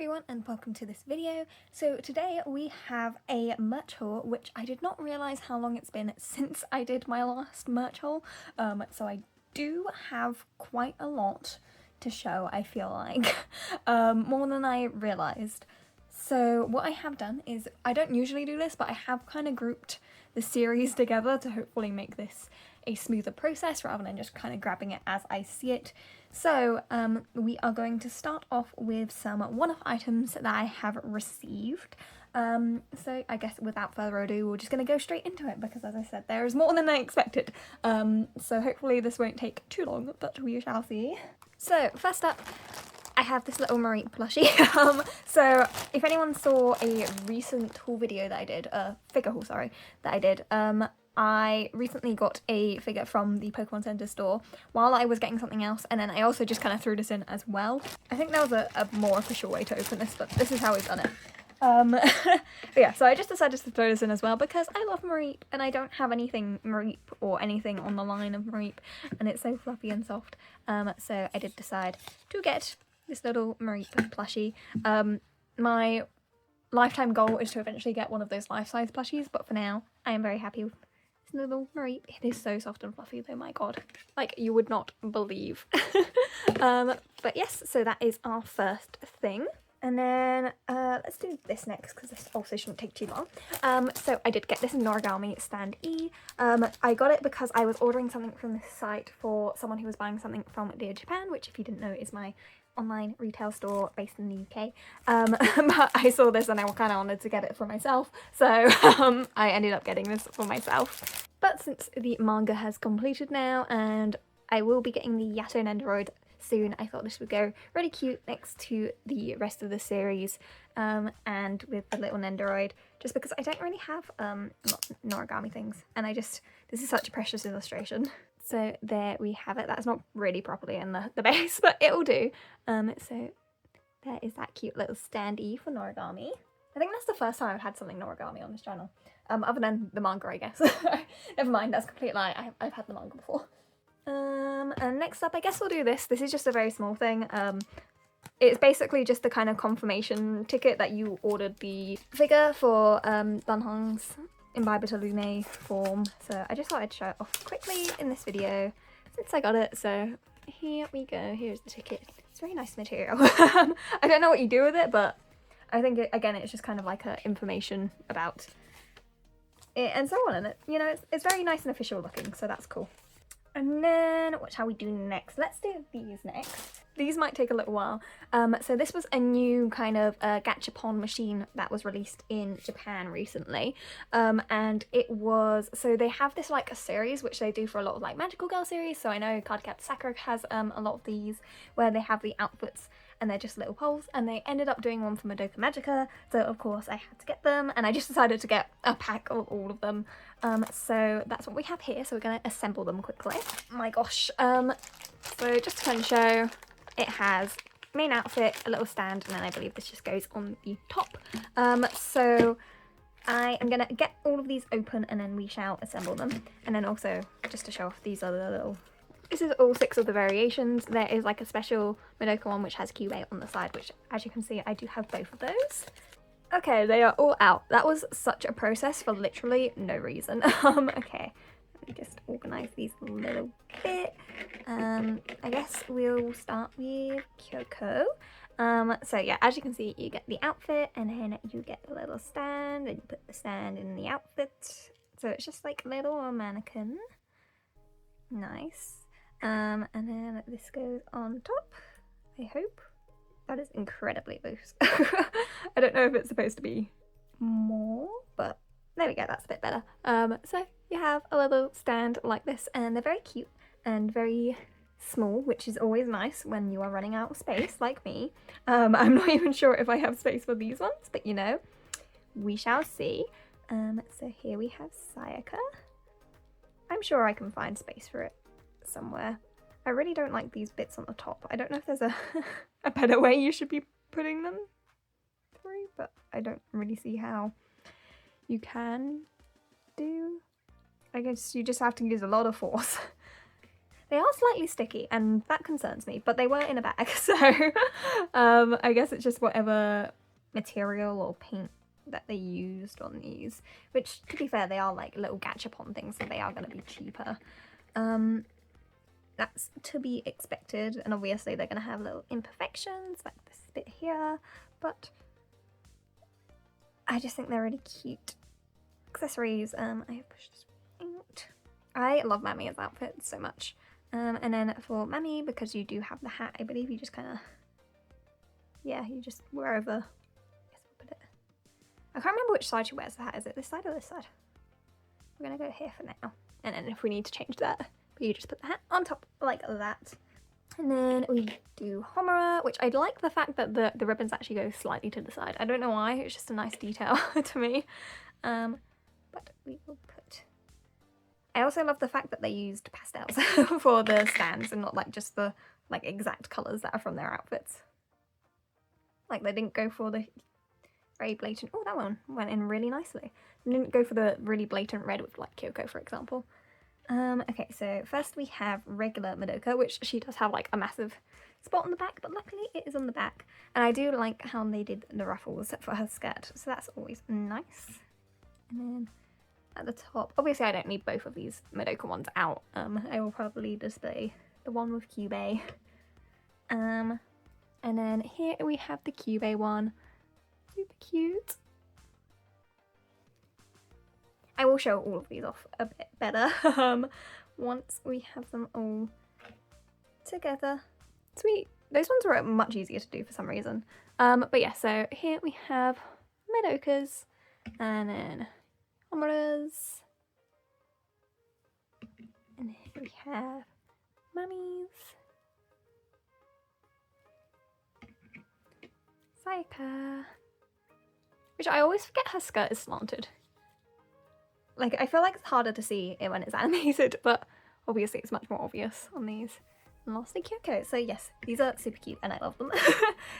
everyone and welcome to this video. So today we have a merch haul, which I did not realise how long it's been since I did my last merch haul. So I do have quite a lot to show, I feel like, more than I realised. So what I have done is, I don't usually do this, but I have kind of grouped the series together to hopefully make this a smoother process rather than just kind of grabbing it as I see it. So we are going to start off with some one-off items that I have received. So I guess without further ado, we're just going to go straight into it because, as I said, there is more than I expected. So hopefully this won't take too long, but we shall see. So first up, I have this little Marie plushie. So if anyone saw a recent haul video that I did, figure haul, sorry, that I did, I recently got a figure from the Pokemon Center store while I was getting something else, and then I also just kind of threw this in as well. I think there was a more official way to open this, but this is how we've done it. But yeah, so I just decided to throw this in as well because I love Mareep and I don't have anything Mareep or anything on the line of Mareep, and it's so fluffy and soft. So I did decide to get this little Mareep plushie. My lifetime goal is to eventually get one of those life-size plushies, but for now I am very happy with this little Mareep. It is so soft and fluffy though, my god. Like, you would not believe. But yes, so that is our first thing. And then let's do this next because this also shouldn't take too long. So I did get this Noragami stand E. I got it because I was ordering something from this site for someone who was buying something from Dear Japan, which, if you didn't know, is my online retail store based in the UK. But I saw this and I kind of wanted to get it for myself, so I ended up getting this for myself. But since the manga has completed now and I will be getting the Yato Nendoroid soon, I thought this would go really cute next to the rest of the series, and with the little Nendoroid, just because I don't really have Noragami things, and this is such a precious illustration. So there we have it. That's not really properly in the base, but it will do. So there is that cute little standee for Noragami. I think that's the first time I've had something Noragami on this channel, other than the manga, I guess. Never mind, that's a complete lie. I've had the manga before. And next up, I guess we'll do this. This is just a very small thing. It's basically just the kind of confirmation ticket that you ordered the figure for Dunhong's Imbibe to Lume form. So I just thought I'd show it off quickly in this video since I got it. So here we go. Here's the ticket. It's very nice material. I don't know what you do with it, but I think again it's just kind of like information about it and so on. And it's very nice and official looking, so that's cool. And then what shall we do next? Let's do these next. These might take a little while. So this was a new kind of gachapon machine that was released in Japan recently. And it was, so they have this like a series which they do for a lot of like magical girl series. So I know Cardcaptor Sakura has a lot of these where they have the outfits and they're just little poles, and they ended up doing one for Madoka Magica, so of course I had to get them, and I just decided to get a pack of all of them. So that's what we have here, so we're going to assemble them quickly. Oh my gosh. So just to kind of show, it has main outfit, a little stand, and then I believe this just goes on the top. So I am going to get all of these open and then we shall assemble them. And then also, just to show off, these are the little... This is all 6 of the variations. There is like a special Madoka one which has Cube on the side, which, as you can see, I do have both of those. Okay, they are all out. That was such a process for literally no reason. Okay, let me just organise these a little bit. I guess we'll start with Kyoko. So yeah, as you can see, you get the outfit and then you get the little stand and you put the stand in the outfit. So it's just like a little mannequin. Nice. And then this goes on top, I hope. That is incredibly loose. I don't know if it's supposed to be more, but there we go, that's a bit better. So you have a little stand like this, and they're very cute and very small, which is always nice when you are running out of space, like me. I'm not even sure if I have space for these ones, but we shall see. So here we have Sayaka. I'm sure I can find space for it somewhere. I really don't like these bits on the top. I don't know if there's a better way you should be putting them through, but I don't really see how you can do. I guess you just have to use a lot of force. They are slightly sticky, and that concerns me, but they were in a bag, so I guess it's just whatever material or paint that they used on these, which, to be fair, they are like little gachapon things, so they are going to be cheaper. That's to be expected, and obviously they're going to have little imperfections, like this bit here, but I just think they're really cute. Accessories, I have pushed this out. I love Mami's outfit so much. And then for Mami, because you do have the hat, I believe you just kind of, yeah, you just wherever, I guess we'll put it. I can't remember which side she wears the hat. Is it this side or this side? We're going to go here for now. And then if we need to change that, but you just put the hat on top like that. And then we do Homura, which I like the fact that the ribbons actually go slightly to the side. I don't know why, it's just a nice detail to me. But we will put... I also love the fact that they used pastels for the stands and not like just the like exact colours that are from their outfits. Like they didn't go for the very blatant... Oh, that one went in really nicely. They didn't go for the really blatant red with like Kyoko, for example. Okay, so first we have regular Madoka, which she does have like a massive spot on the back, but luckily it is on the back. And I do like how they did the ruffles for her skirt, so that's always nice. And then at the top, obviously I don't need both of these Madoka ones out. I will probably display the one with Kyubey. And then here we have the Kyubey one. Super cute. I will show all of these off a bit better once we have them all together. Sweet. Those ones were much easier to do for some reason. But yeah, so here we have Madoka's and then Homura's. And here we have Mami's. Sayaka. Which I always forget her skirt is slanted. Like, I feel like it's harder to see it when it's animated, but obviously it's much more obvious on these. And lastly, Kyoko. So yes, these are super cute and I love them.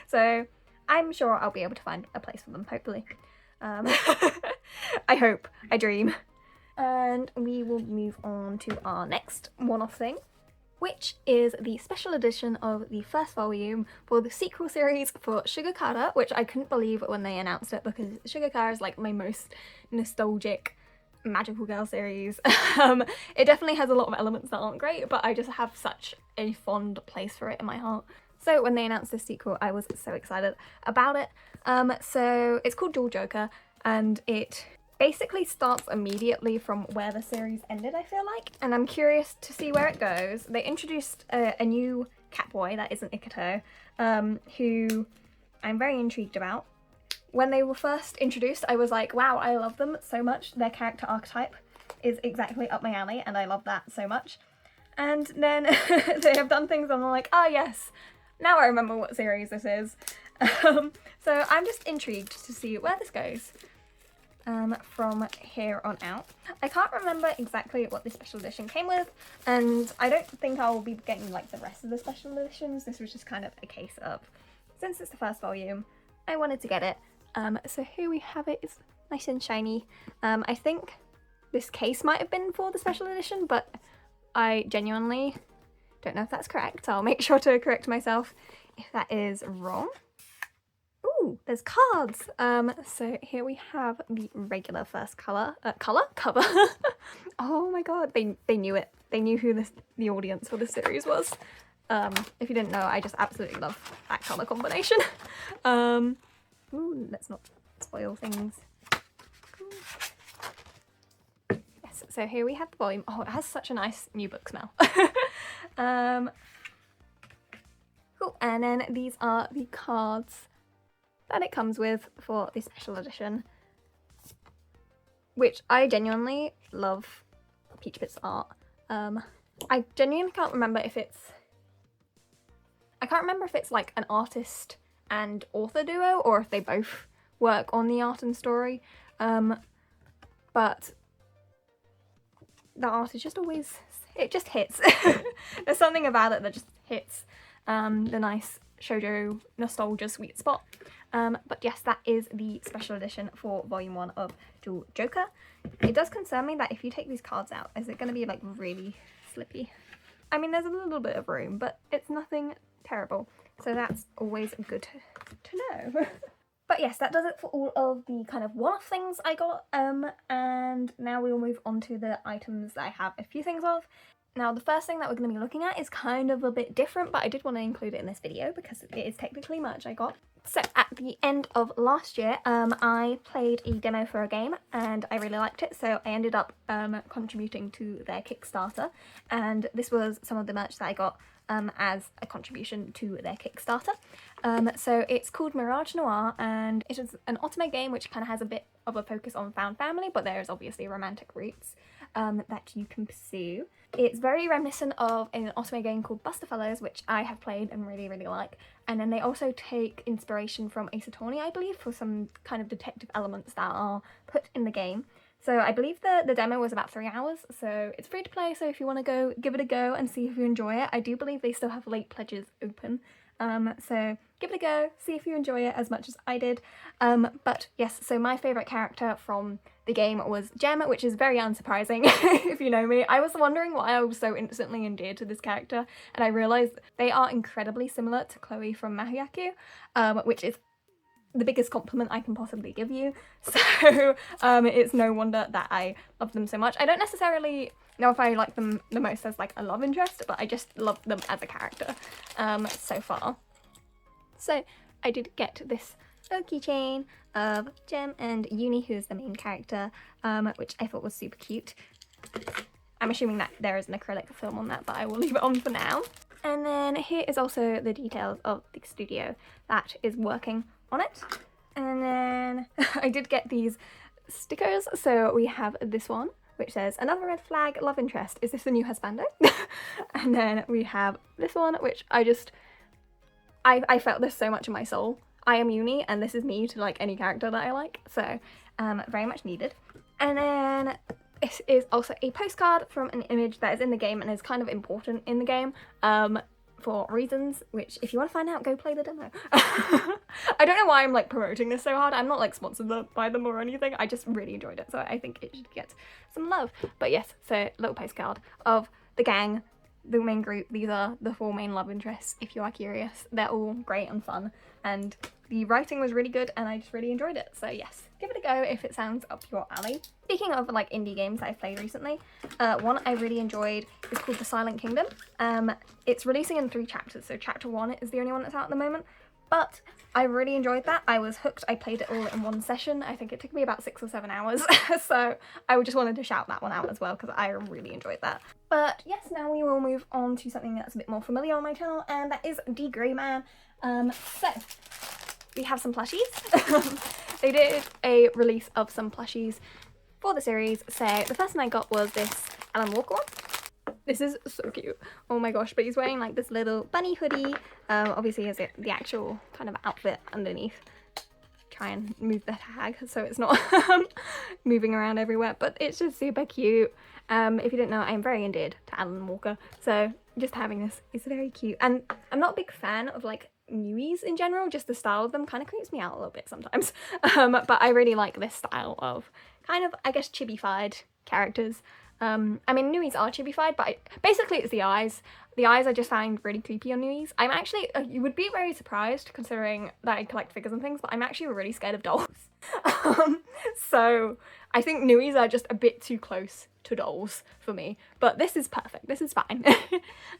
So I'm sure I'll be able to find a place for them, hopefully. I hope, I dream. And we will move on to our next one-off thing, which is the special edition of the first volume for the sequel series for Shugo Chara, which I couldn't believe when they announced it because Shugo Chara is like my most nostalgic magical girl series. It definitely has a lot of elements that aren't great, but I just have such a fond place for it in my heart. So when they announced this sequel, I was so excited about it. So it's called Dual Joker, and it basically starts immediately from where the series ended, I feel like, and I'm curious to see where it goes. They introduced a new Catboy that isn't Ikuto, who I'm very intrigued about. When they were first introduced, I was like, wow, I love them so much. Their character archetype is exactly up my alley, and I love that so much. And then they have done things and I'm like, ah, yes, now I remember what series this is. So I'm just intrigued to see where this goes from here on out. I can't remember exactly what the special edition came with, and I don't think I will be getting like the rest of the special editions. This was just kind of a case of, since it's the first volume, I wanted to get it. So here we have it. It's nice and shiny. I think this case might have been for the special edition, but I genuinely don't know if that's correct. I'll make sure to correct myself if that is wrong. Ooh, there's cards. So here we have the regular first cover. Oh my god, they knew it. They knew who the audience for this series was. If you didn't know, I just absolutely love that color combination. Ooh, let's not spoil things. Yes, so here we have the volume. Oh, it has such a nice new book smell. Cool, and then these are the cards that it comes with for the special edition, which I genuinely love Peach Pit's art. I genuinely can't remember if it's... I can't remember if it's like an artist and author duo, or if they both work on the art and story, but the art is just always, it just hits. There's something about it that just hits the nice shoujo nostalgia sweet spot. But yes, that is the special edition for volume 1 of Dual Joker. It does concern me that if you take these cards out, is it going to be like really slippy? I mean, there's a little bit of room, but it's nothing terrible. So that's always good to know. But yes, that does it for all of the kind of one-off things I got. And now we will move on to the items that I have a few things of. Now, the first thing that we're going to be looking at is kind of a bit different, but I did want to include it in this video because it is technically merch I got. So at the end of last year, I played a demo for a game and I really liked it, so I ended up contributing to their Kickstarter, and this was some of the merch that I got as a contribution to their Kickstarter. So it's called Mirage Noir, and it is an otome game which kind of has a bit of a focus on found family, but there's obviously romantic roots that you can pursue. It's very reminiscent of an otome game called Buster Fellows, which I have played and really, really like. And then they also take inspiration from Ace Attorney, I believe, for some kind of detective elements that are put in the game. So I believe the demo was about 3 hours, so it's free to play, so if you want to go give it a go and see if you enjoy it. I do believe they still have late pledges open, so give it a go, see if you enjoy it as much as I did. But yes, so my favourite character from the game was Gem, which is very unsurprising if you know me. I was wondering why I was so instantly endeared to this character, and I realised they are incredibly similar to Chloe from Mahoyaku, which is the biggest compliment I can possibly give you. So it's no wonder that I love them so much. I don't necessarily know if I like them the most as like a love interest, but I just love them as a character so far. So I did get this keychain of Gem and Uni, who is the main character, which I thought was super cute. I'm assuming that there is an acrylic film on that, but I will leave it on for now. And then here is also the details of the studio that is working on it. And then I did get these stickers. So we have this one which says, "Another red flag, love interest. Is this the new husbando?" And then we have this one which I felt this so much in my soul. I am Uni and this is me to like any character that I like, so very much needed. And then this is also a postcard from an image that is in the game and is kind of important in the game for reasons, which if you want to find out, go play the demo. I don't know why I'm like promoting this so hard. I'm not like sponsored by them or anything. I just really enjoyed it, so I think it should get some love. But yes, so little postcard of the gang, the main group. These are the 4 main love interests, if you are curious. They're all great and fun, and the writing was really good and I just really enjoyed it. So yes, give it a go if it sounds up your alley. Speaking of like indie games that I've played recently, one I really enjoyed is called The Silent Kingdom. It's releasing in 3 chapters, so chapter 1 is the only one that's out at the moment, but I really enjoyed that. I was hooked. I played it all in one session. I think it took me about 6 or 7 hours. So I just wanted to shout that one out as well because I really enjoyed that. But yes, now we will move on to something that's a bit more familiar on my channel, and that is D.Gray-Man. So we have some plushies. They did a release of some plushies for the series. So the first one I got was this Alan Walker one. This is so cute. Oh my gosh, but he's wearing like this little bunny hoodie. Obviously he has the actual kind of outfit underneath. Try and move the tag so it's not moving around everywhere, but it's just super cute. If you didn't know, I'm very endeared to Alan Walker, so just having this is very cute. And I'm not a big fan of like newies in general, just the style of them kind of creeps me out a little bit sometimes. But I really like this style of kind of, I guess, chibi-fied characters. I mean, newies are chibi-fied, but basically it's the eyes. The eyes I just find really creepy on newies. I'm actually, you would be very surprised considering that I collect figures and things, but I'm actually really scared of dolls. So I think newies are just a bit too close to dolls for me, but this is perfect. This is fine.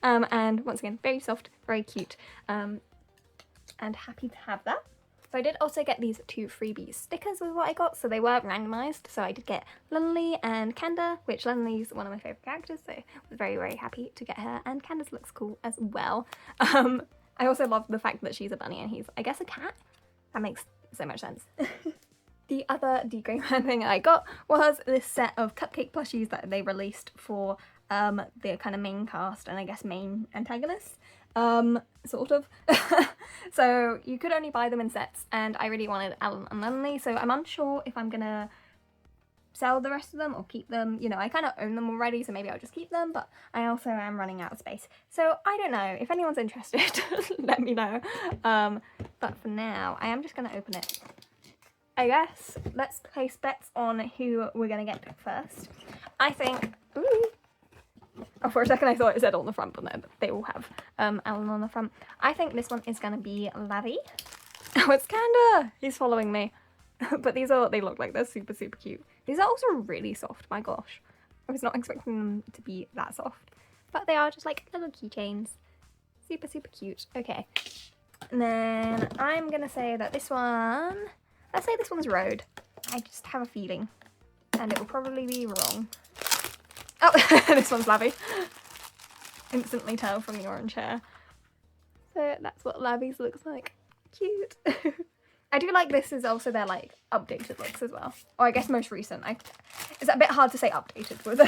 And once again, very soft, very cute, and happy to have that. So I did also get these 2 freebie stickers with what I got, so they were randomised. So I did get Lunley and Kanda, which Lunley's one of my favourite characters, so I was very, very happy to get her, and Candace looks cool as well. I also love the fact that she's a bunny and he's, I guess, a cat. That makes so much sense. The other D.Gray-Man thing I got was this set of cupcake plushies that they released for the kind of main cast and I guess main antagonists. Sort of. So you could only buy them in sets, and I really wanted Alan and Lunley, so I'm unsure if I'm gonna sell the rest of them or keep them. You know, I kind of own them already, so maybe I'll just keep them, but I also am running out of space. So I don't know. If anyone's interested, let me know. But for now, I am just gonna open it. I guess let's place bets on who we're gonna get first. I think, ooh, Oh, for a second I thought it said on the front, but no, they all have Alan on the front. I think this one is going to be Lavi. Oh, it's Kanda! He's following me. But these are what they look like. They're super, super cute. These are also really soft, my gosh. I was not expecting them to be that soft. But they are just like little keychains. Super, super cute. Okay. And then I'm going to say that this one... Let's say this one's Road. I just have a feeling. And it will probably be wrong. Oh, this one's Lavi. Instantly tell from the orange hair. So that's what Lavi's looks like. Cute. I do like this is also their like updated looks as well. Or I guess most recent. It's a bit hard to say updated with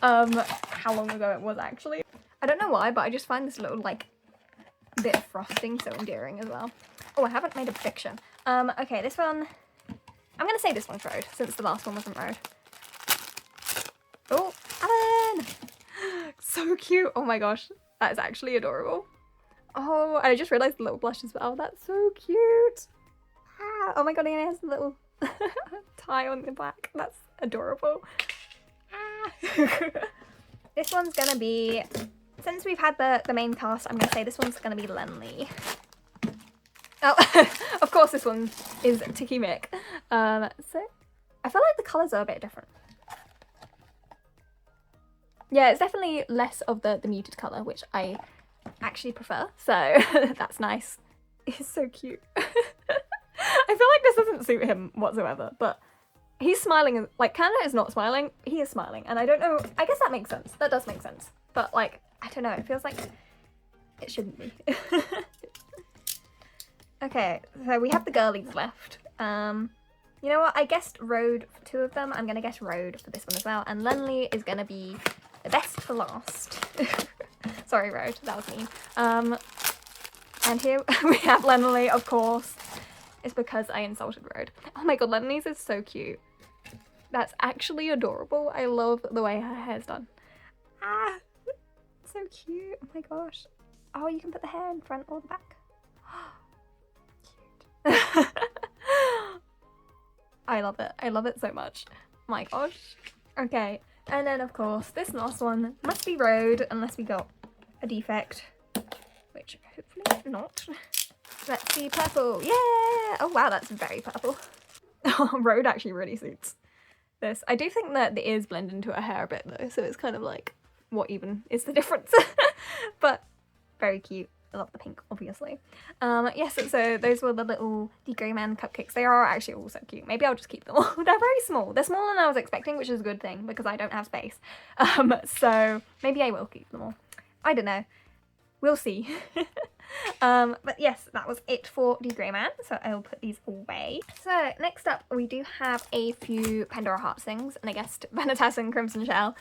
how long ago it was actually. I don't know why, but I just find this little like bit of frosting so endearing as well. Oh, I haven't made a picture. Okay, this one, I'm gonna say this one's Road since the last one wasn't Road. Oh, Alan! So cute. Oh my gosh, that is actually adorable. Oh, and I just realised the little blush as well. That's so cute. Ah, oh my god, and it has a little tie on the back. That's adorable. Ah. This one's gonna be, since we've had the main cast, I'm gonna say this one's gonna be Lenly. Oh, of course this one is Tiki Mick. So I feel like the colours are a bit different. Yeah, it's definitely less of the muted colour, which I actually prefer, so that's nice. He's so cute. I feel like this doesn't suit him whatsoever, but he's smiling, like Kanda is not smiling, he is smiling, and I don't know, I guess that makes sense, that does make sense, but like, I don't know, it feels like it shouldn't be. Okay, so we have the girlies left. You know what, I guessed Road for two of them, I'm gonna guess Road for this one as well, and Lenly is gonna be the best for last. Sorry, Road, that was mean. And here we have Lenly, of course. It's because I insulted Road. Oh my god, Lenly's is so cute. That's actually adorable. I love the way her hair's done. Ah, so cute. Oh my gosh. Oh, you can put the hair in front or the back. Cute. I love it. I love it so much. My gosh. Okay, and then of course this last one must be Road unless we got a defect, which hopefully not. Let's see, purple. Yeah! Oh wow, that's very purple. Road actually really suits this. I do think that the ears blend into her hair a bit though, so it's kind of like, what even is the difference? But very cute. I love the pink, obviously. Yes, so those were the little D.Gray-Man cupcakes. They are actually all so cute. Maybe I'll just keep them all. They're very small. They're smaller than I was expecting, which is a good thing because I don't have space. So maybe I will keep them all. I don't know. We'll see. But yes, that was it for D.Gray-Man, so I'll put these away. So next up we do have a few Pandora Hearts things, and I guessed Vanitas and Crimson Shell,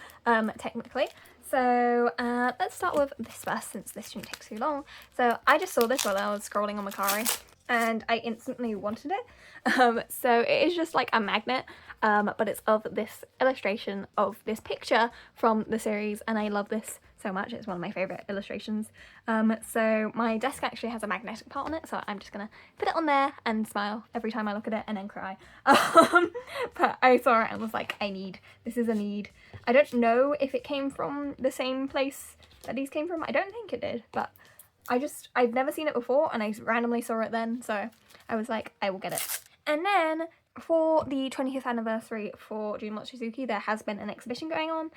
technically. So let's start with this first, since this shouldn't take too long. So I just saw this while I was scrolling on Mercari, and I instantly wanted it. So it is just like a magnet, but it's of this illustration of this picture from the series, and I love this so much. It's one of my favourite illustrations. So my desk actually has a magnetic part on it, so I'm just gonna put it on there and smile every time I look at it and then cry. But I saw it and was like, this is a need. I don't know if it came from the same place that these came from. I don't think it did, but I've never seen it before and I randomly saw it then, so I was like, I will get it. And then for the 20th anniversary for Jun Mochizuki, there has been an exhibition going on.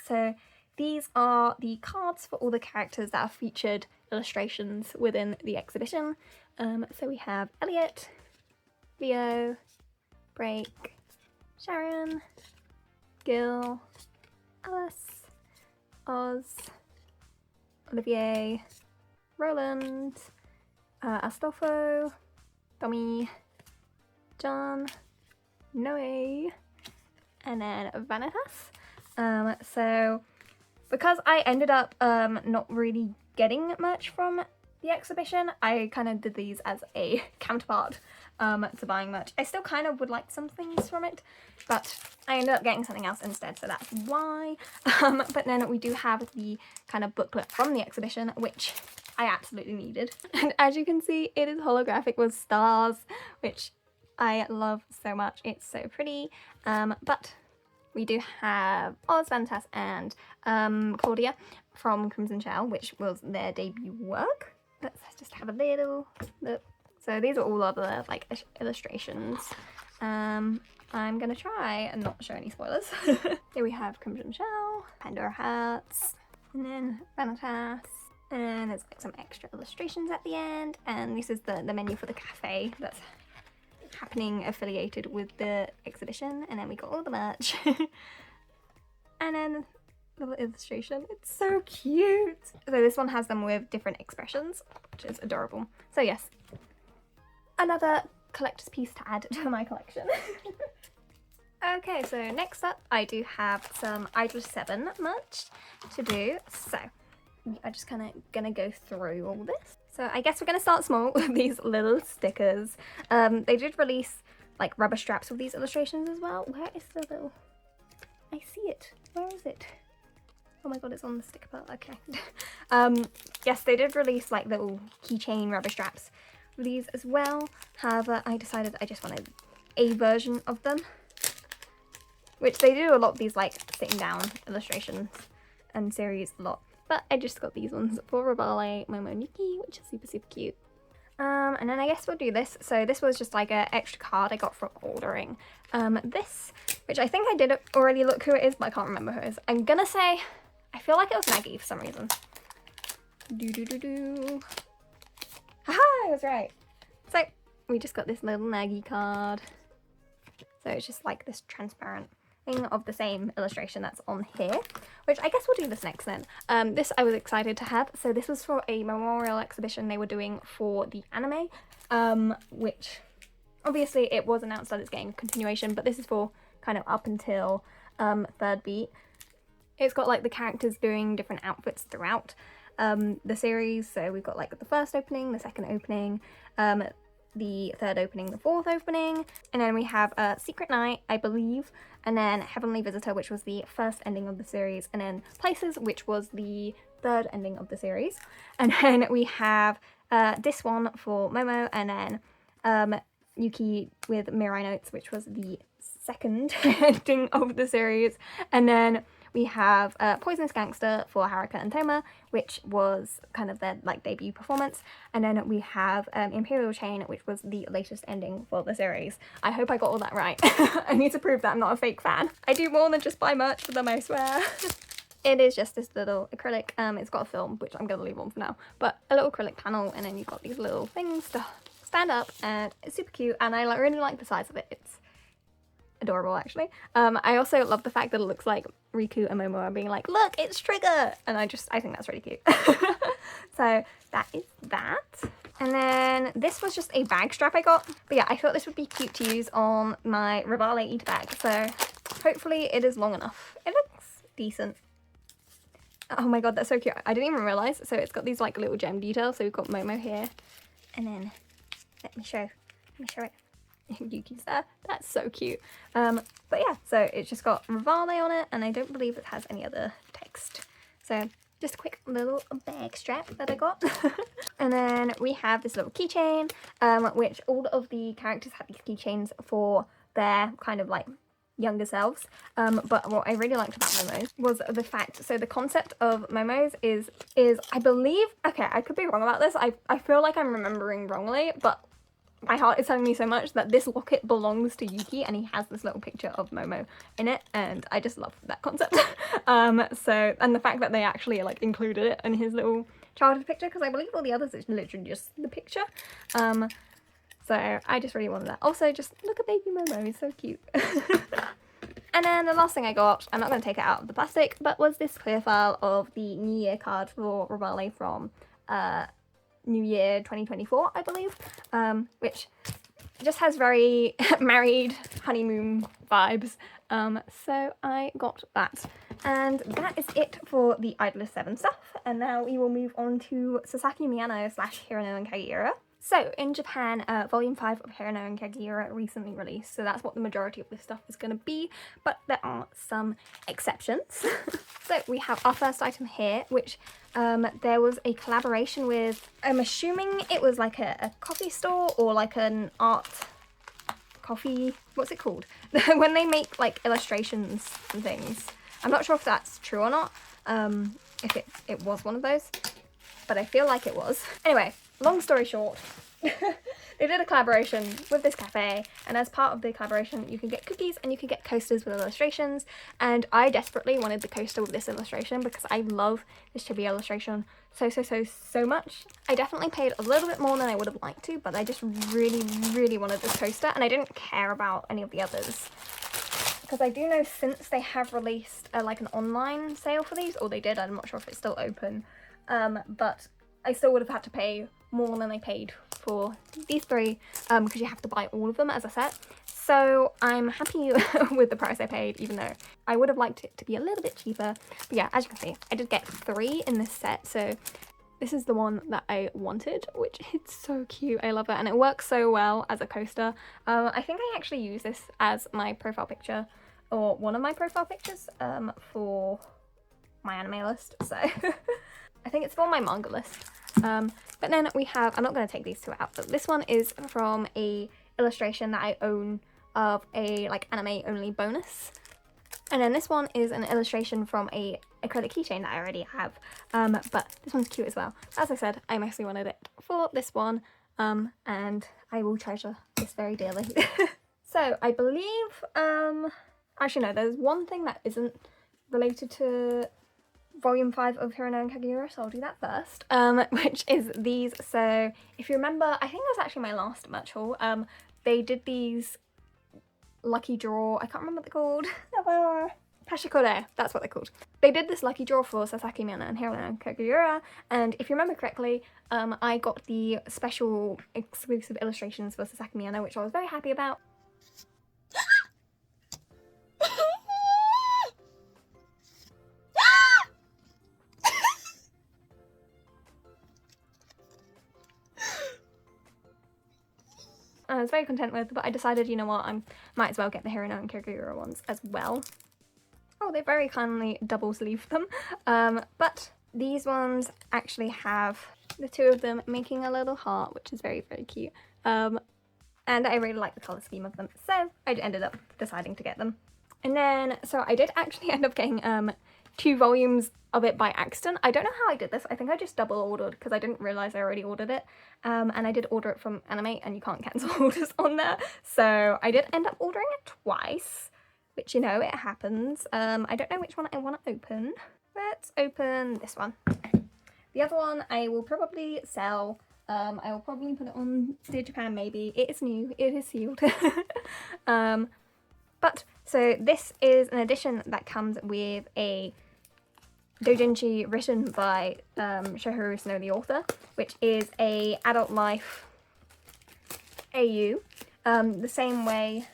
So these are the cards for all the characters that have featured illustrations within the exhibition. So we have Elliot, Leo, Break, Sharon, Gil, Alice, Oz, Olivier, Roland, Astolfo, Tommy, John, Noe, and then Vanitas. So because I ended up not really getting much from the exhibition, I kind of did these as a counterpart to buying merch. I still kind of would like some things from it, but I ended up getting something else instead, so that's why. But then we do have the kind of booklet from the exhibition, which I absolutely needed. And as you can see, it is holographic with stars, which I love so much. It's so pretty, but we do have Oz, Vanitas, and Claudia from Crimson Shell, which was their debut work. Let's just have a little look. So these are all other like illustrations. I'm gonna try and not show any spoilers. Here we have Crimson Shell, Pandora Hearts, and then Vanitas, and there's like some extra illustrations at the end. And this is the menu for the cafe that's happening affiliated with the exhibition. And then we got all the merch, and then little illustration. It's so cute. So this one has them with different expressions, which is adorable. So yes, another collector's piece to add to my collection. Okay, so next up I do have some Idol 7 merch to do. So I'm just kind of gonna go through all this. So I guess we're gonna start small with these little stickers. They did release like rubber straps with these illustrations as well. Where is the little... I see it. Where is it? Oh my god, it's on the sticker part. Okay. Yes, they did release like little keychain rubber straps with these as well. However, I decided I just wanted a version of them, which they do a lot of these like sitting down illustrations and series a lot. But I just got these ones for Rivale, Momo, Yuki, which is super, super cute. And then I guess we'll do this. So this was just like an extra card I got from ordering this, which I think I did already look who it is, but I can't remember who it is. I'm gonna say, I feel like it was Maggie for some reason. Haha, I was right. So we just got this little Maggie card. So it's just like this transparent thing of the same illustration that's on here, which I guess we'll do this next then. This I was excited to have. So this was for a memorial exhibition they were doing for the anime, which obviously it was announced that it's getting a continuation, but this is for kind of up until third beat. It's got like the characters doing different outfits throughout the series. So we've got like the first opening, the second opening, the third opening, the fourth opening, and then we have Secret Night, I believe, and then Heavenly Visitor, which was the first ending of the series, and then Places, which was the third ending of the series, and then we have this one for Momo, and then Yuki with Mirai Notes, which was the second ending of the series, and then we have Poisonous Gangster for Haruka and Toma, which was kind of their like debut performance. And then we have Imperial Chain, which was the latest ending for the series. I hope I got all that right. I need to prove that I'm not a fake fan. I do more than just buy merch for them, I swear. It is just this little acrylic. It's got a film, which I'm going to leave on for now. But a little acrylic panel, and then you've got these little things to stand up, and it's super cute. And I really like the size of it. It's adorable, actually. I also love the fact that it looks like Riku and Momo are being like, look, it's Trigger! And I think that's really cute. So that is that. And then this was just a bag strap I got. But yeah, I thought this would be cute to use on my Rivale eater bag. So hopefully it is long enough. It looks decent. Oh my god, that's so cute. I didn't even realise. So it's got these like little gem details. So we've got Momo here. And then let me show it. Yuki's there. That's so cute. But yeah, so it's just got Rivale on it, and I don't believe it has any other text. So just a quick little bag strap that I got. And then we have this little keychain, which all of the characters have these keychains for their kind of like younger selves. But what I really liked about Momo's was the fact, so the concept of Momo's is I believe, okay, I could be wrong about this. I feel like I'm remembering wrongly, but my heart is telling me so much that this locket belongs to Yuki, and he has this little picture of Momo in it, and I just love that concept. So, and the fact that they actually like included it in his little childhood picture, because I believe all the others is literally just the picture. So I just really wanted that. Also, just look at baby Momo, he's so cute. And then the last thing I got, I'm not going to take it out of the plastic, but was this clear file of the New Year card for Rivale from New Year 2024, I believe, which just has very married honeymoon vibes. So I got that. And that is it for the Idol 7 stuff. And now we will move on to Sasaki, Miyano / Hirano and Kagiura. So in Japan, Volume 5 of Hirano and Kagiura recently released, so that's what the majority of this stuff is going to be, but there are some exceptions. So we have our first item here, which there was a collaboration with, I'm assuming it was like a coffee store or like an art coffee, what's it called? When they make like illustrations and things. I'm not sure if that's true or not, if it was one of those, but I feel like it was. Anyway, long story short, they did a collaboration with this cafe, and as part of the collaboration you can get cookies and you can get coasters with illustrations, and I desperately wanted the coaster with this illustration because I love this chibi illustration so much. I definitely paid a little bit more than I would have liked to, but I just really wanted this coaster, and I didn't care about any of the others. Because I do know since they have released like an online sale for these, or they did, I'm not sure if it's still open, but I still would have had to pay more than I paid for these three, because you have to buy all of them as a set. So I'm happy with the price I paid, even though I would have liked it to be a little bit cheaper. But yeah, as you can see, I did get 3 in this set, so this is the one that I wanted, which is so cute. I love it, and it works so well as a coaster. I think I actually use this as my profile picture, or one of my profile pictures, for my anime list, so I think it's for my manga list. But then we have, I'm not going to take these 2 out, but this one is from a illustration that I own of a like anime only bonus. And then this one is an illustration from a acrylic keychain that I already have, but this one's cute as well. As I said, I mostly wanted it for this one, and I will treasure this very dearly. So I believe, actually no, there's one thing that isn't related to Volume 5 of Hirano and Kagiura, so I'll do that first, which is these. So if you remember, I think that was actually my last merch haul, they did these lucky draw, I can't remember what they're called, Hashikore, that's what they're called. They did this lucky draw for Sasaki, Miyano and Hirano and Kagiura, and if you remember correctly, I got the special exclusive illustrations for Sasaki Miyano, which I was very happy about. I was very content with, but I decided, you know what, I might as well get the Hirano and Kagiura ones as well. Oh, they very kindly double sleeved them. But these ones actually have the 2 of them making a little heart, which is very cute. And I really like the colour scheme of them, so I ended up deciding to get them. And then, so I did actually end up getting 2 volumes of it by accident. I don't know how I did this. I think I just double ordered because I didn't realise I already ordered it. And I did order it from Anime, and you can't cancel orders on there. So I did end up ordering it twice, which, you know, it happens. I don't know which one I want to open. Let's open this one. The other one I will probably sell. I will probably put it on Dear Japan maybe. It is new. It is sealed. But, so this is an edition that comes with a doujinshi written by Shohiro Snow, the author, which is a adult life AU, the same way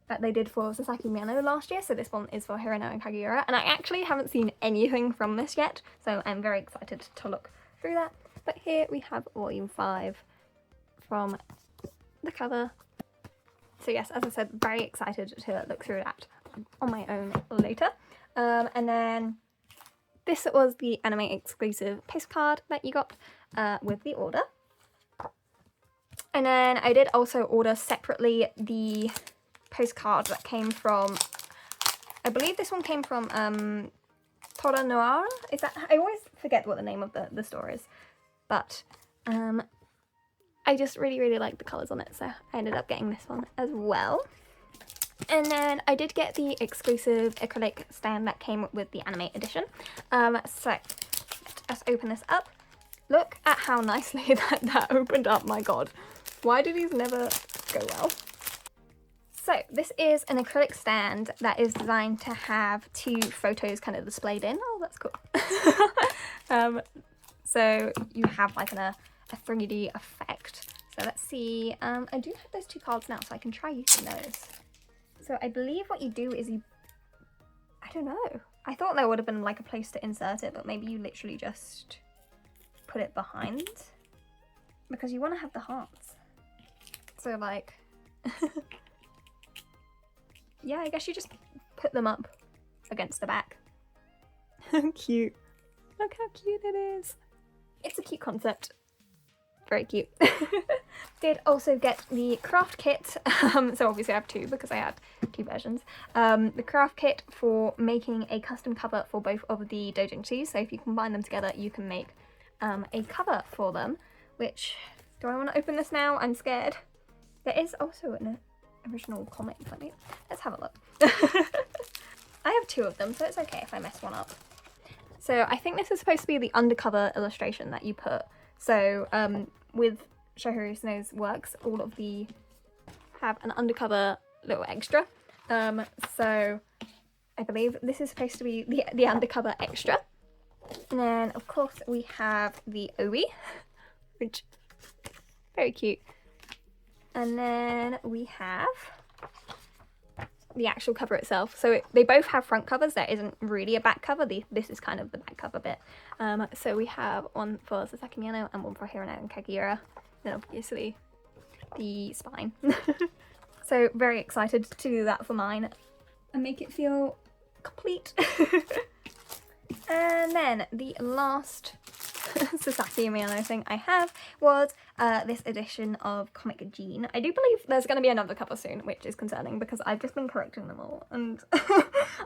that they did for Sasaki Miyano last year. So this one is for Hirano and Kagiura, and I actually haven't seen anything from this yet, so I'm very excited to look through that. But here we have volume 5 from the cover. So yes, as I said, very excited to look through that on my own later. And then this was the anime exclusive postcard that you got with the order. And then I did also order separately the postcard that came from, I believe this one came from Pandora Noir. Is that, I always forget what the name of the store is, but I just really like the colours on it, so I ended up getting this one as well. And then I did get the exclusive acrylic stand that came with the anime edition. So let's open this up. Look at how nicely that opened up, my god. Why do these never go well? So this is an acrylic stand that is designed to have 2 photos kind of displayed in. Oh, that's cool. So you have like a 3D effect. So let's see. I do have those 2 cards now, so I can try using those. So I believe what you do is you, I don't know. I thought there would have been like a place to insert it, but maybe you literally just put it behind, because you want to have the hearts. So like, yeah, I guess you just put them up against the back. Cute. Look how cute it is. It's a cute concept. very cute. Did also get the craft kit, so obviously I have two because I had two versions. The craft kit for making a custom cover for both of the doujinshis, so if you combine them together you can make a cover for them, which, do I want to open this now? I'm scared. There is also an original comic, let's have a look. I have two of them, so it's okay if I mess one up. So I think this is supposed to be the undercover illustration that you put. So with Shohiro Snow's works, all of the have an undercover little extra. So I believe this is supposed to be the undercover extra. And then of course we have the Obi, which very cute. And then we have the actual cover itself. So they both have front covers. There isn't really a back cover. This is kind of the back cover bit. So we have one for Sasaki Miyano and one for Hirano and Kagiura. Then obviously the spine. So very excited to do that for mine and make it feel complete. And then the last Sasaki Miyano thing I have was this edition of Comic Gene. I do believe there's going to be another cover soon, which is concerning because I've just been correcting them all and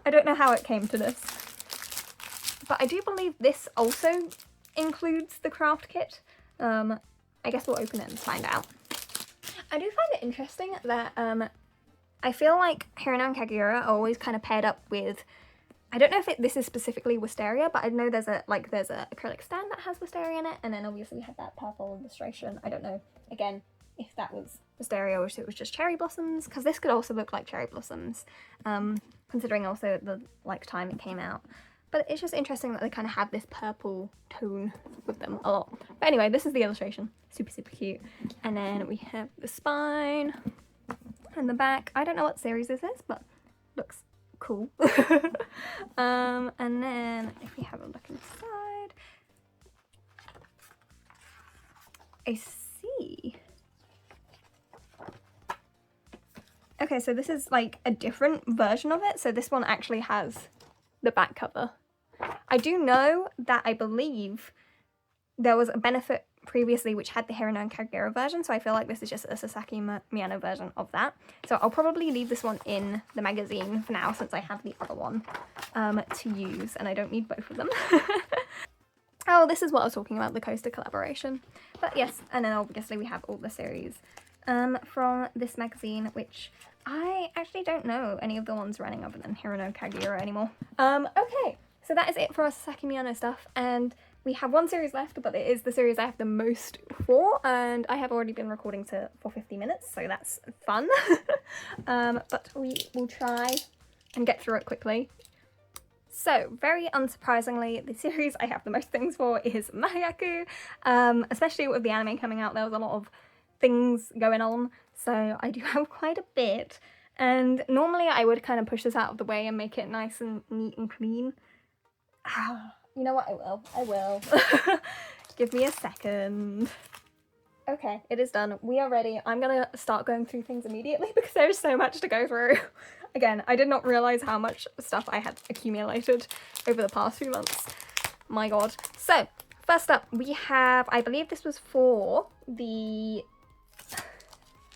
I don't know how it came to this. But I do believe this also includes the craft kit. I guess we'll open it and find out. I do find it interesting that I feel like Hirano and Kagiura are always kind of paired up with, I don't know if this is specifically Wisteria, but I know there's a acrylic stand that has Wisteria in it, and then obviously we have that purple illustration. I don't know, again, if that was Wisteria or if it was just cherry blossoms, because this could also look like cherry blossoms, considering also the time it came out. But it's just interesting that they kind of have this purple tone with them a lot. But anyway, this is the illustration. Super, super cute. And then we have the spine and the back. I don't know what series this is, but looks cool. And then if we have a look inside, I see. Okay, so this is like a different version of it. So this one actually has the back cover. I do know that I believe there was a benefit previously which had the Hirano and Kagiura version, so I feel like this is just a Sasaki Miyano version of that. So I'll probably leave this one in the magazine for now since I have the other one to use and I don't need both of them. Oh, this is what I was talking about, the coaster collaboration. But yes, and then obviously we have all the series from this magazine, which I actually don't know any of the ones running other than Hirano Kagiura anymore. Okay, so that is it for our Sasaki Miyano stuff, and we have one series left, but it is the series I have the most for, and I have already been recording for 50 minutes, so that's fun. But we will try and get through it quickly. So, very unsurprisingly, the series I have the most things for is Mahoyaku. Especially with the anime coming out, there was a lot of things going on, so I do have quite a bit. And normally I would kind of push this out of the way and make it nice and neat and clean. You know what, I will. Give me a second. Okay, it is done. We are ready. I'm gonna start going through things immediately because there's so much to go through. Again, I did not realise how much stuff I had accumulated over the past few months. My god. So, first up, we have, I believe this was for the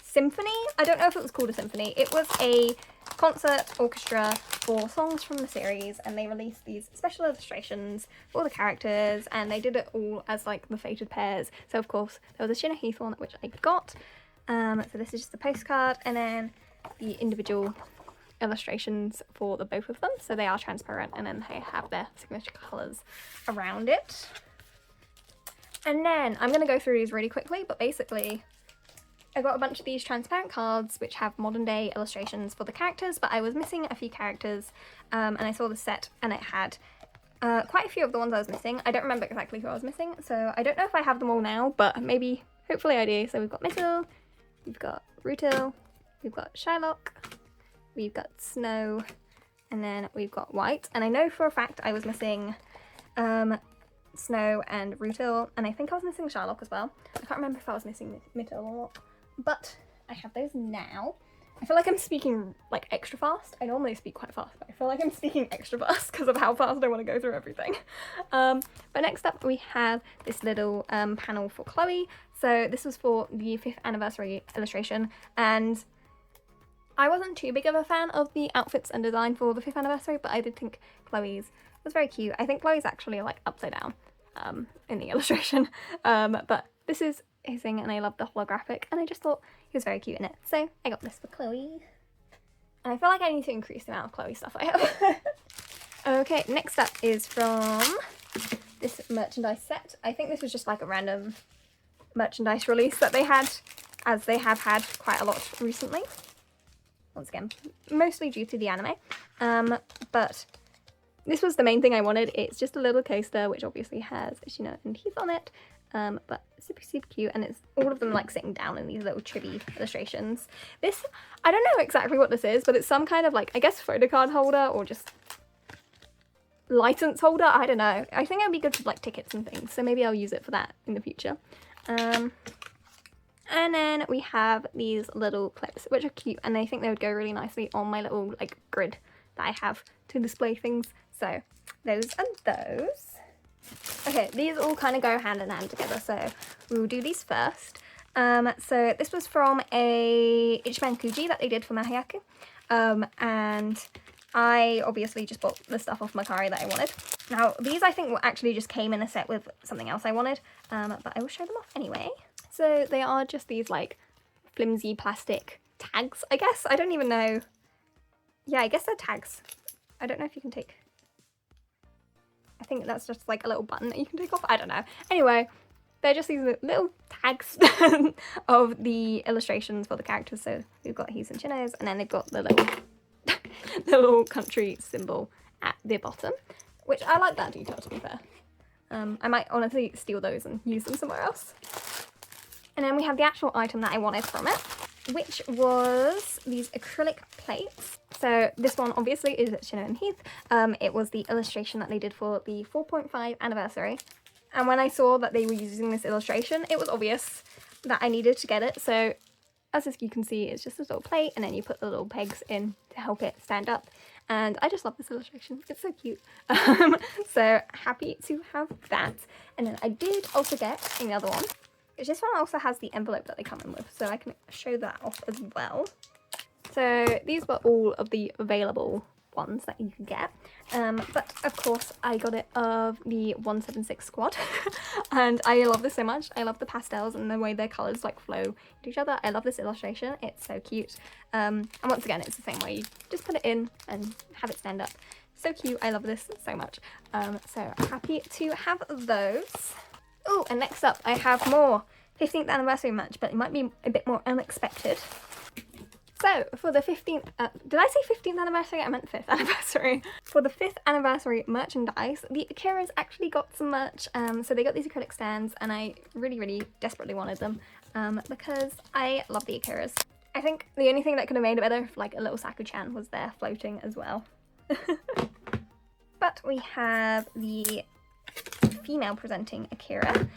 symphony? I don't know if it was called a symphony. It was a concert orchestra for songs from the series, and they released these special illustrations for the characters, and they did it all as like the fated pairs. So of course there was a Shinna Heath one which I got. So this is just a postcard, and then the individual illustrations for the both of them. So they are transparent, and then they have their signature colours around it. And then I'm going to go through these really quickly, but basically I got a bunch of these transparent cards which have modern day illustrations for the characters, but I was missing a few characters, and I saw the set and it had quite a few of the ones I was missing. I don't remember exactly who I was missing, so I don't know if I have them all now, but maybe, hopefully I do. So we've got Mitchell, we've got Rutil, we've got Shylock, we've got Snow, and then we've got White. And I know for a fact I was missing Snow and Rutil, and I think I was missing Shylock as well. I can't remember if I was missing Mitchell or not. But I have those now. I feel like I'm speaking like extra fast. I normally speak quite fast, but I feel like I'm speaking extra fast because of how fast I want to go through everything. But next up we have this little panel for Chloe. So this was for the 5th anniversary illustration, and I wasn't too big of a fan of the outfits and design for the 5th anniversary, but I did think Chloe's was very cute. I think Chloe's actually like upside down in the illustration, but this is his thing, and I love the holographic, and I just thought he was very cute in it, so I got this for Chloe. And I feel like I need to increase the amount of Chloe stuff I have. Okay, next up is from this merchandise set. I think this was just like a random merchandise release that they had, as they have had quite a lot recently. Once again, mostly due to the anime. But this was the main thing I wanted. It's just a little coaster, which obviously has, you know, and teeth on it. But super cute, and it's all of them like sitting down in these little chibi illustrations. This, I don't know exactly what this is, but it's some kind of like, I guess, photo card holder or just license holder. I don't know. I think it'd be good for like tickets and things, so maybe I'll use it for that in the future. And then we have these little clips, which are cute, and I think they would go really nicely on my little like grid that I have to display things. So those are those. Okay, these all kind of go hand in hand together, so we will do these first. So this was from a Ichiban Kuji that they did for Mahoyaku, and I obviously just bought the stuff off Mercari that I wanted. Now these I think actually just came in a set with something else I wanted, but I will show them off anyway. So they are just these like flimsy plastic tags, I guess. I don't even know. Yeah, I guess they're tags. I don't know if you can take... I think that's just like a little button that you can take off. I don't know. Anyway, they're just these little tags of the illustrations for the characters. So we've got He's and Chinos, and then they've got the little, the little country symbol at the bottom, which I like that detail, to be fair. I might honestly steal those and use them somewhere else. And then we have the actual item that I wanted from it, which was these acrylic plates. So this one obviously is Shino and Heath. It was the illustration that they did for the 4.5 anniversary. And when I saw that they were using this illustration, it was obvious that I needed to get it. So as you can see, it's just a little plate, and then you put the little pegs in to help it stand up. And I just love this illustration. It's so cute. So happy to have that. And then I did also get another one. This one also has the envelope that they come in with, so I can show that off as well. So these were all of the available ones that you can get, but of course I got it of the 176 squad. And I love this so much. I love the pastels and the way their colours like flow to each other. I love this illustration. It's so cute. And once again, it's the same way. You just put it in and have it stand up. So cute. I love this so much. So happy to have those. Oh, and next up I have more 15th anniversary merch, but it might be a bit more unexpected. So for the 15th, did I say 15th anniversary? I meant 5th anniversary. For the 5th anniversary merchandise, the Akiras actually got some merch. So they got these acrylic stands, and I really desperately wanted them because I love the Akiras. I think the only thing that could have made it better if like a little Saku-chan was there floating as well. But we have the female presenting Akira,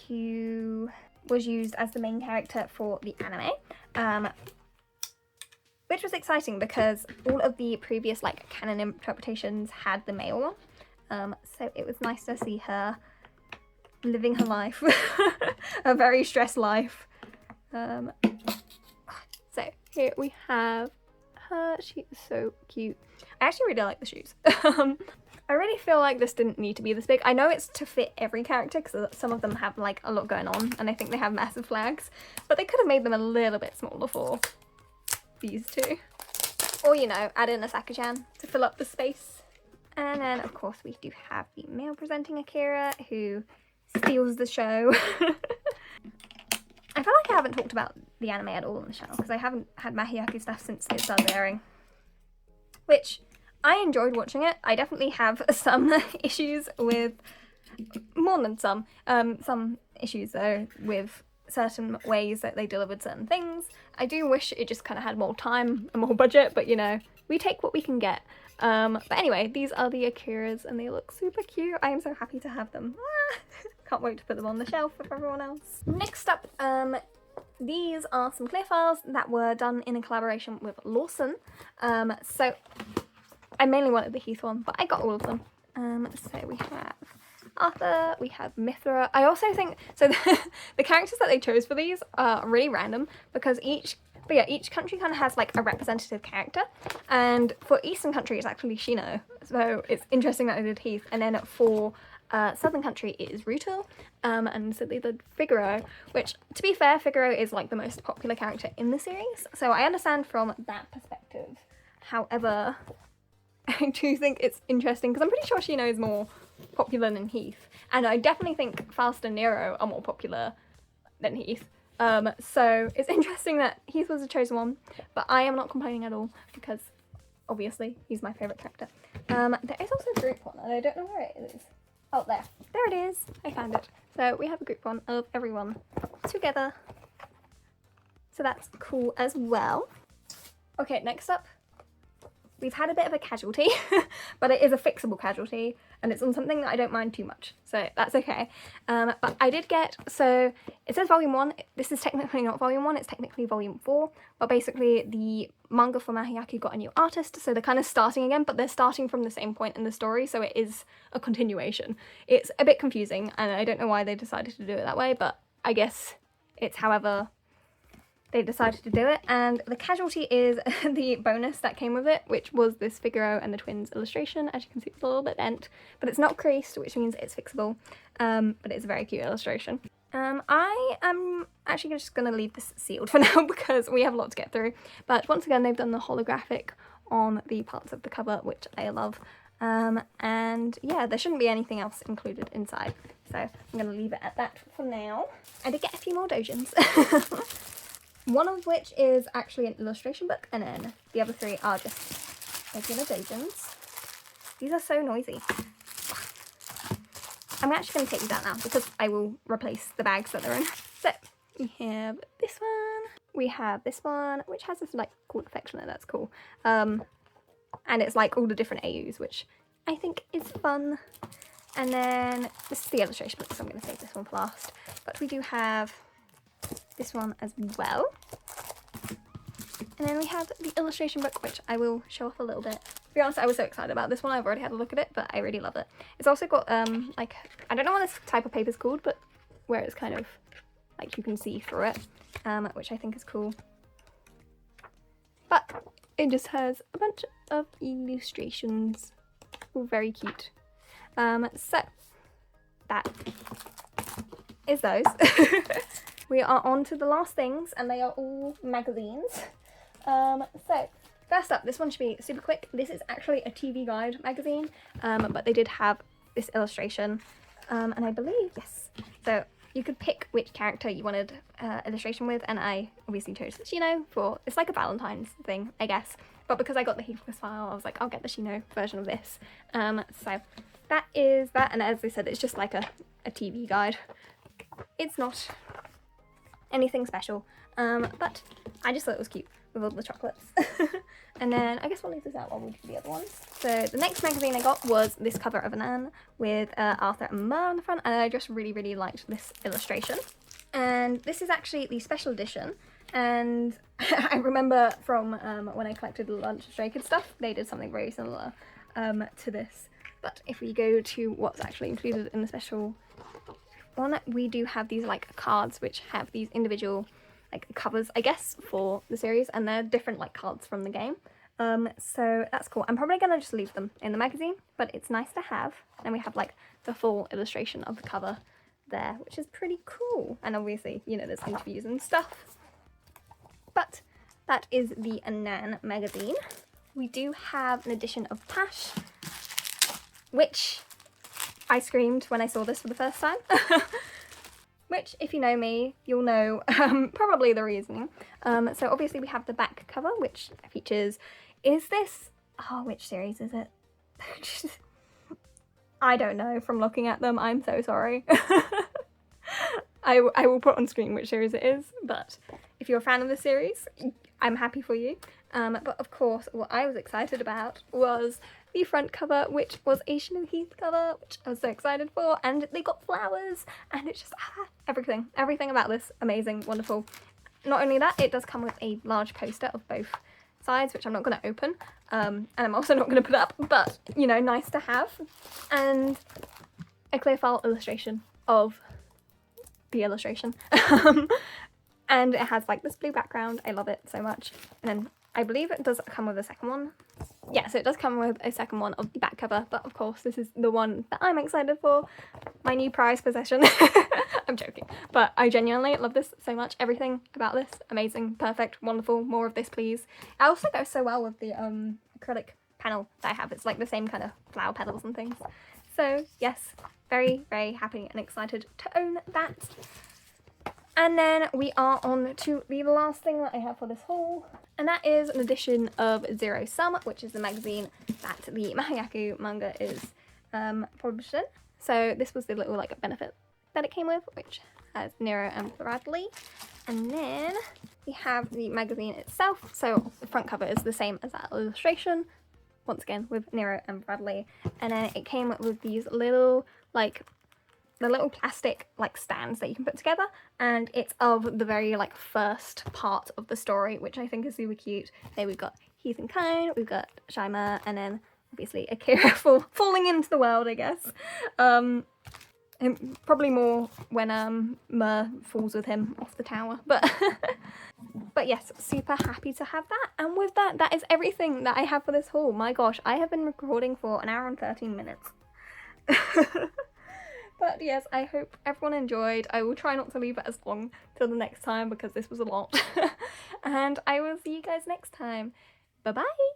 who was used as the main character for the anime, which was exciting because all of the previous like canon interpretations had the male one, so it was nice to see her living her life, a very stressed life. So here we have her. She is so cute. I actually really like the shoes. I really feel like this didn't need to be this big. I know it's to fit every character because some of them have like a lot going on, and I think they have massive flags, but they could have made them a little bit smaller for these two. Or, you know, add in a Saku-chan to fill up the space. And then, of course, we do have the male presenting Akira, who steals the show. I feel like I haven't talked about the anime at all on the channel because I haven't had Mahoyaku stuff since it started airing. Which, I enjoyed watching it. I definitely have some issues with, more than some issues though, with certain ways that they delivered certain things. I do wish it just kind of had more time and more budget, but you know, we take what we can get. But anyway, these are the Akiras and they look super cute. I am so happy to have them. Can't wait to put them on the shelf for everyone else. Next up, these are some clear files that were done in a collaboration with Lawson. So I mainly wanted the Heath one, but I got all of them. So we have Arthur, we have Mithra. I also think, so the characters that they chose for these are really random because each country kind of has like a representative character, and for Eastern country it's actually Shino, so it's interesting that they did Heath, and then for Southern country it is Ruto, and so they did Figaro, which, to be fair, Figaro is like the most popular character in the series, so I understand from that perspective. However, I do think it's interesting because I'm pretty sure Shino is more popular than Heath, and I definitely think Faust and Nero are more popular than Heath. So it's interesting that Heath was the chosen one, but I am not complaining at all because obviously he's my favourite character. There is also a group one, and I don't know where it is. Oh, there it is. I found it. So we have a group one of everyone together. So that's cool as well. Okay, next up, we've had a bit of a casualty, but it is a fixable casualty, and it's on something that I don't mind too much, so that's okay. But I did get, so it says volume 1, this is technically not volume 1, it's technically volume 4, but basically the manga for Mahoyaku got a new artist, so they're kind of starting again, but they're starting from the same point in the story, so it is a continuation. It's a bit confusing, and I don't know why they decided to do it that way, but I guess it's however they decided to do it, and the casualty is the bonus that came with it, which was this Figaro and the twins illustration. As you can see, it's a little bit bent, but it's not creased, which means it's fixable, but it's a very cute illustration. I am actually just going to leave this sealed for now because we have a lot to get through, but once again they've done the holographic on the parts of the cover, which I love, and yeah, there shouldn't be anything else included inside, so I'm going to leave it at that for now. I did get a few more dojins. One of which is actually an illustration book, and then the other 3 are just regular dojins. These are so noisy. I'm actually going to take these out now because I will replace the bags that they're in. So, we have this one. We have this one, which has this like cool effect on it, that's cool. And it's like all the different AUs, which I think is fun. And then this is the illustration book, so I'm going to save this one for last. But we do have this one as well, and then we have the illustration book, which I will show off a little bit. To be honest, I was so excited about this one. I've already had a look at it, but I really love it. It's also got like, I don't know what this type of paper is called, but where it's kind of like you can see through it, which I think is cool. But it just has a bunch of illustrations, all very cute. So that is those. We are on to the last things, and they are all magazines. So, first up, this one should be super quick. This is actually a TV Guide magazine, but they did have this illustration, and I believe, yes. So, you could pick which character you wanted illustration with, and I obviously chose the Shino for, it's like a Valentine's thing, I guess. But because I got the Heathcliff file, I was like, I'll get the Shino version of this. So, that is that, and as I said, it's just like a TV Guide. It's not anything special, but I just thought it was cute with all the chocolates. And then I guess we'll leave this out while we do the other ones. So the next magazine I got was this cover of Anan with Arthur and Mer on the front, and I just really liked this illustration. And this is actually the special edition, and I remember from when I collected the Lunch of Stray Kids stuff, they did something very similar to this. But if we go to what's actually included in the special one, we do have these like cards which have these individual like covers, I guess, for the series, and they're different like cards from the game. So that's cool. I'm probably gonna just leave them in the magazine, but it's nice to have. And we have like the full illustration of the cover there, which is pretty cool. And obviously, you know, there's interviews and stuff. But that is the Anan magazine. We do have an edition of Tash, which I screamed when I saw this for the first time. Which, if you know me, you'll know probably the reasoning. So obviously we have the back cover, which features, is this, oh, which series is it? I don't know from looking at them, I'm so sorry. I will put on screen which series it is, but if you're a fan of the series, I'm happy for you. But of course, what I was excited about was the front cover, which was a Shino Heath cover, which I was so excited for, and they got flowers, and it's just everything about this amazing, wonderful. not only that, it does come with a large poster of both sides, which I'm not going to open, and I'm also not going to put up, but, you know, nice to have, and a clear file illustration of the illustration, and it has like this blue background. I love it so much. And then I believe it does come with a second one. Yeah, so it does come with a second one of the back cover, but of course this is the one that I'm excited for, my new prized possession. I'm joking, but I genuinely love this so much. Everything about this, amazing, perfect, wonderful, more of this please. It also goes so well with the acrylic panel that I have. It's like the same kind of flower petals and things. So yes, very, very happy and excited to own that. And then we are on to the last thing that I have for this haul, and that is an edition of Zero Sum, which is the magazine that the Mahoyaku manga is published in. So this was the little like benefit that it came with, which has Nero and Bradley. And then we have the magazine itself. So the front cover is the same as that illustration, once again with Nero and Bradley. And then it came with these little like the little plastic like stands that you can put together, and it's of the very like first part of the story, which I think is super cute. There we've got Heath and Kine, we've got Shaima, and then obviously Akira falling into the world, I guess. And probably more when Mer falls with him off the tower, but but yes, super happy to have that. And with that, that is everything that I have for this haul. My gosh, I have been recording for an hour and 13 minutes. But yes, I hope everyone enjoyed. I will try not to leave it as long till the next time because this was a lot. And I will see you guys next time. Bye bye!